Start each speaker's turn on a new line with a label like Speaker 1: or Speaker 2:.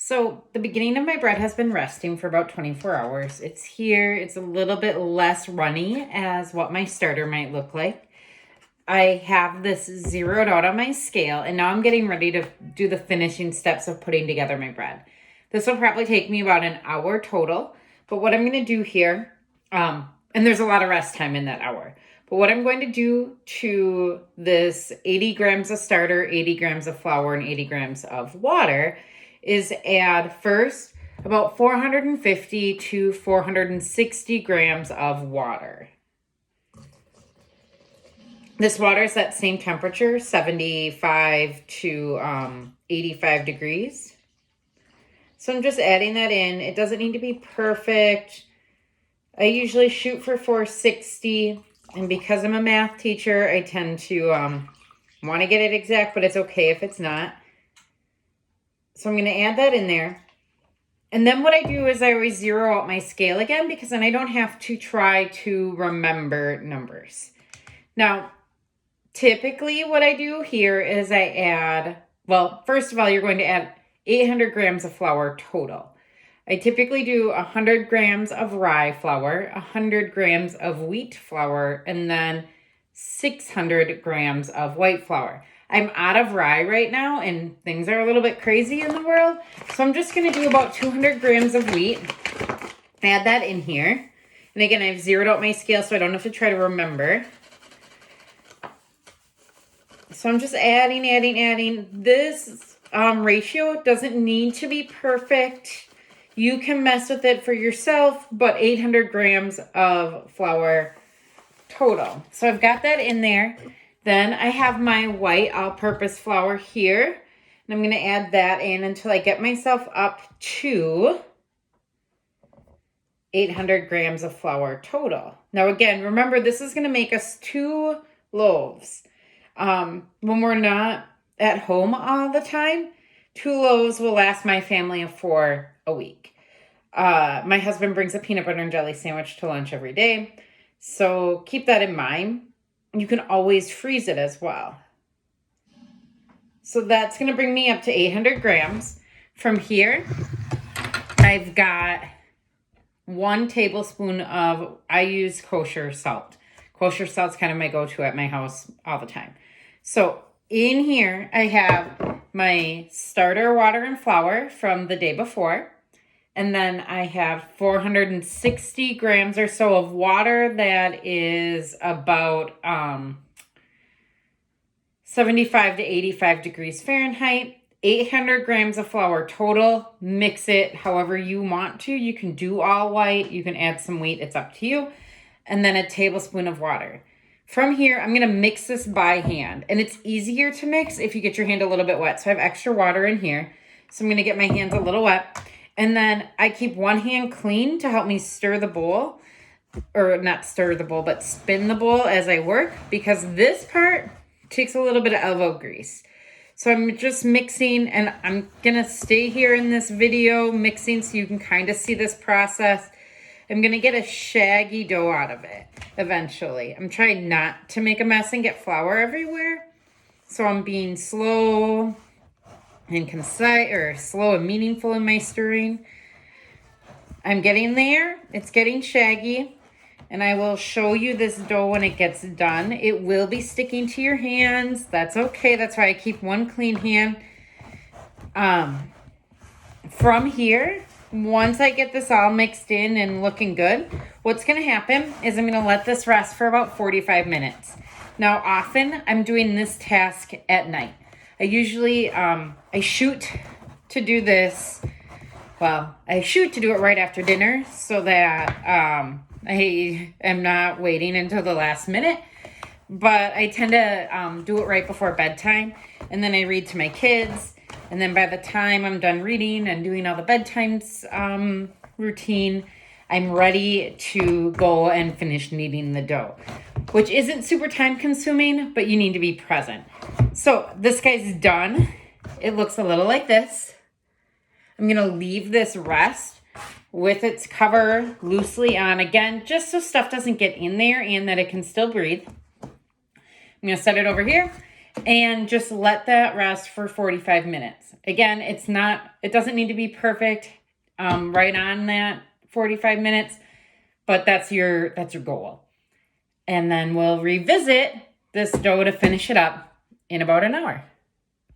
Speaker 1: So the beginning of my bread has been resting for about 24 hours. It's here. It's a little bit less runny as what my starter might look like. I have this zeroed out on my scale, and now I'm getting ready to do the finishing steps of putting together my bread. This will probably take me about an hour total, but what I'm going to do here, and there's a lot of rest time in that hour, but what I'm going to do to this 80 grams of starter, 80 grams of flour, and 80 grams of water is add first about 450 to 460 grams of water. This water is that same temperature, 75 to 85 degrees. So I'm just adding that in. It doesn't need to be perfect. I usually shoot for 460. And because I'm a math teacher, I tend to want to get it exact, but it's okay if it's not. So I'm going to add that in there. And then what I do is I always zero out my scale again, because then I don't have to try to remember numbers. Now, typically what I do here is I add, well, first of all, you're going to add 800 grams of flour total. I typically do 100 grams of rye flour, 100 grams of wheat flour, and then 600 grams of white flour. I'm out of rye right now, and things are a little bit crazy in the world. So I'm just going to do about 200 grams of wheat. Add that in here. And again, I've zeroed out my scale so I don't have to try to remember. So I'm just adding. This ratio doesn't need to be perfect. You can mess with it for yourself, but 800 grams of flour total. So I've got that in there. Then I have my white all-purpose flour here. And I'm going to add that in until I get myself up to 800 grams of flour total. Now again, remember, this is going to make us 2 loaves. When we're not at home all the time, 2 loaves will last my family for a week. My husband brings a peanut butter and jelly sandwich to lunch every day. So keep that in mind. You can always freeze it as well. So that's going to bring me up to 800 grams. From here, I've got 1 tablespoon of, I use kosher salt. Kosher salt's kind of my go-to at my house all the time. So in here, I have my starter water and flour from the day before. And then I have 460 grams or so of water that is about 75 to 85 degrees Fahrenheit. 800 grams of flour total. Mix it however you want to. You can do all white. You can add some wheat. It's up to you. And then a tablespoon of water. From here, I'm going to mix this by hand. And it's easier to mix if you get your hand a little bit wet. So I have extra water in here. So I'm going to get my hands a little wet. And then I keep one hand clean to help me stir the bowl. Or not stir the bowl, but spin the bowl as I work. Because this part takes a little bit of elbow grease. So I'm just mixing, and I'm going to stay here in this video mixing so you can kind of see this process. I'm going to get a shaggy dough out of it eventually. I'm trying not to make a mess and get flour everywhere. So I'm being slow and concise, or slow and meaningful in my stirring. I'm getting there. It's getting shaggy. And I will show you this dough when it gets done. It will be sticking to your hands. That's okay. That's why I keep one clean hand. From here, once I get this all mixed in and looking good, what's going to happen is I'm going to let this rest for about 45 minutes. Now, often I'm doing this task at night. I usually, I shoot to do this. Well, I shoot to do it right after dinner so that I am not waiting until the last minute. But I tend to do it right before bedtime. And then I read to my kids. And then by the time I'm done reading and doing all the bedtime routine, I'm ready to go and finish kneading the dough, which isn't super time consuming, but you need to be present. So this guy's done. It looks a little like this. I'm going to leave this rest with its cover loosely on again, just so stuff doesn't get in there and that it can still breathe. I'm going to set it over here. and just let that rest for 45 minutes. Again, it doesn't need to be perfect right on that 45 minutes, but that's your goal. And then we'll revisit this dough to finish it up in about an hour.